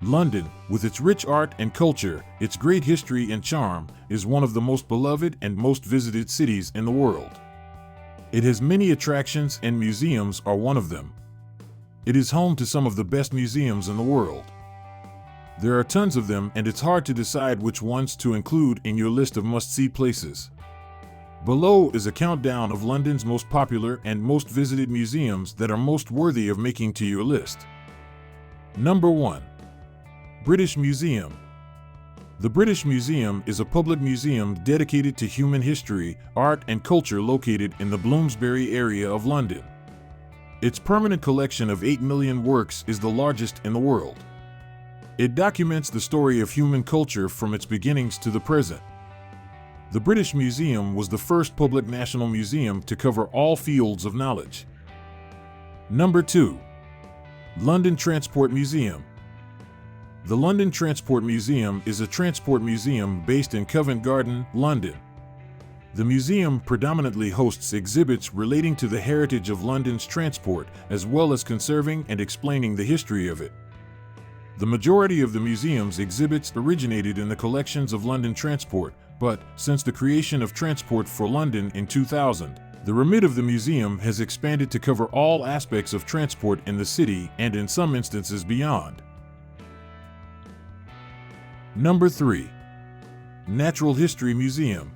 London, with its rich art and culture, its great history and charm, is one of the most beloved and most visited cities in the world. It has many attractions and museums are one of them. It is home to some of the best museums in the world. There are tons of them and it's hard to decide which ones to include in your list of must-see places. Below is a countdown of London's most popular and most visited museums that are most worthy of making to your list. Number 1. British Museum. The British Museum is a public museum dedicated to human history, art and culture located in the Bloomsbury area of London. Its permanent collection of 8 million works is the largest in the world. It documents the story of human culture from its beginnings to the present. The British Museum was the first public national museum to cover all fields of knowledge. Number 2. London Transport Museum. The London Transport Museum is a transport museum based in Covent Garden, London. The museum predominantly hosts exhibits relating to the heritage of London's transport, as well as conserving and explaining the history of it. The majority of the museum's exhibits originated in the collections of London Transport, but since the creation of Transport for London in 2000, the remit of the museum has expanded to cover all aspects of transport in the city and in some instances beyond. Number 3. Natural History Museum.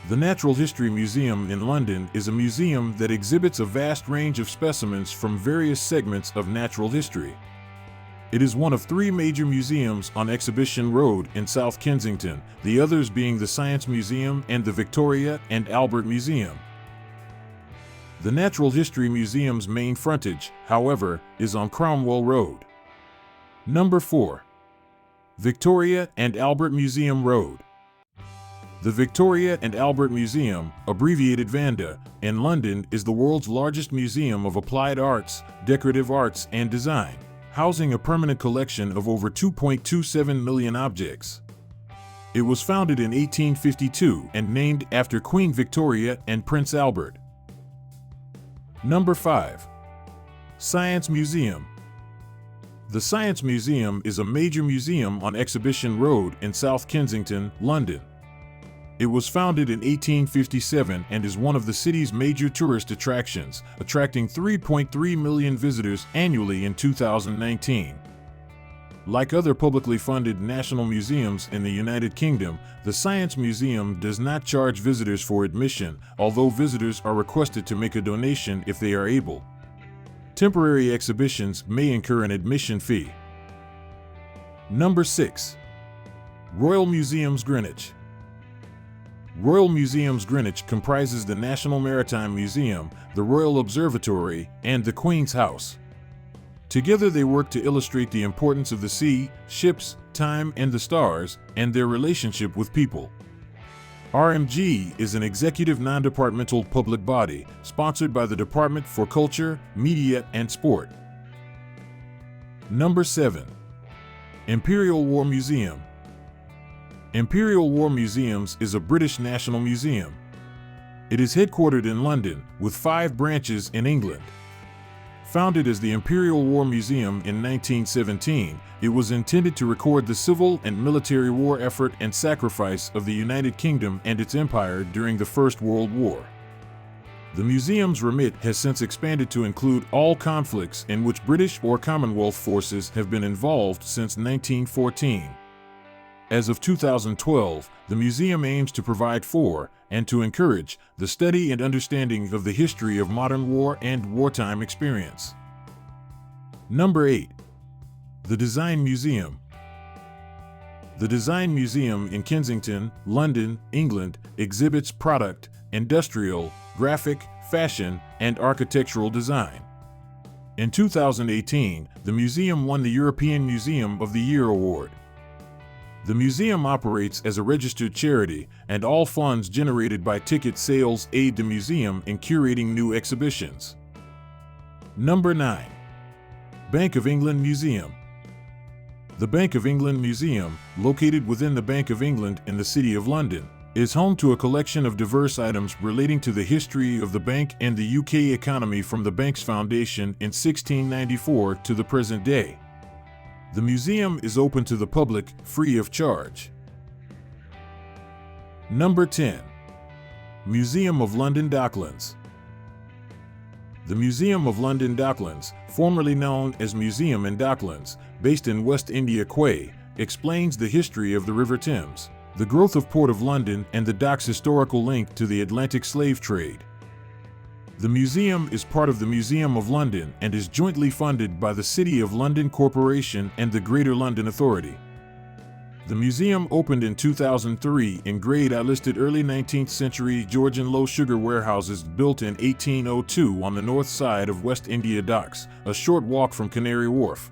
The Natural History Museum in London is a museum that exhibits a vast range of specimens from various segments of natural history. It is one of 3 major museums on Exhibition Road in South Kensington, the others being the Science Museum and the Victoria and Albert Museum. The Natural History Museum's main frontage, however, is on Cromwell Road. Number 4. Victoria and Albert Museum Road. The Victoria and Albert Museum, abbreviated VANDA, in London is the world's largest museum of applied arts, decorative arts and design, housing a permanent collection of over 2.27 million objects. It was founded in 1852 and named after Queen Victoria and Prince Albert. Number 5. Science Museum. The Science Museum is a major museum on Exhibition Road in South Kensington, London. It was founded in 1857 and is one of the city's major tourist attractions, attracting 3.3 million visitors annually in 2019. Like other publicly funded national museums in the United Kingdom, the Science Museum does not charge visitors for admission, although visitors are requested to make a donation if they are able. Temporary exhibitions may incur an admission fee. Number 6. Royal Museums Greenwich. Royal Museums Greenwich comprises the National Maritime Museum, the Royal Observatory, and the Queen's House. Together they work to illustrate the importance of the sea, ships, time, and the stars, and their relationship with people. RMG is an executive non-departmental public body, sponsored by the Department for Culture, Media, and Sport. Number 7. Imperial War Museum. Imperial War Museums is a British national museum. It is headquartered in London, with 5 branches in England. Founded as the Imperial War Museum in 1917, it was intended to record the civil and military war effort and sacrifice of the United Kingdom and its empire during the First World War. The museum's remit has since expanded to include all conflicts in which British or Commonwealth forces have been involved since 1914. As of 2012, the museum aims to provide for, and to encourage, the study and understanding of the history of modern war and wartime experience. Number 8. The Design Museum. The Design Museum in Kensington, London, England, exhibits product, industrial, graphic, fashion, and architectural design. In 2018, the museum won the European Museum of the Year award. The museum operates as a registered charity, and all funds generated by ticket sales aid the museum in curating new exhibitions. Number 9. Bank of England Museum. The Bank of England Museum, located within the Bank of England in the City of London, is home to a collection of diverse items relating to the history of the bank and the UK economy from the bank's foundation in 1694 to the present day. The museum is open to the public, free of charge. Number 10. Museum of London Docklands. The Museum of London Docklands, formerly known as Museum in Docklands, based in West India Quay, explains the history of the River Thames, the growth of Port of London, and the dock's historical link to the Atlantic slave trade. The museum is part of the Museum of London and is jointly funded by the City of London Corporation and the Greater London Authority. The museum opened in 2003 in Grade I, listed early 19th century Georgian low sugar warehouses built in 1802 on the north side of West India Docks, a short walk from Canary Wharf.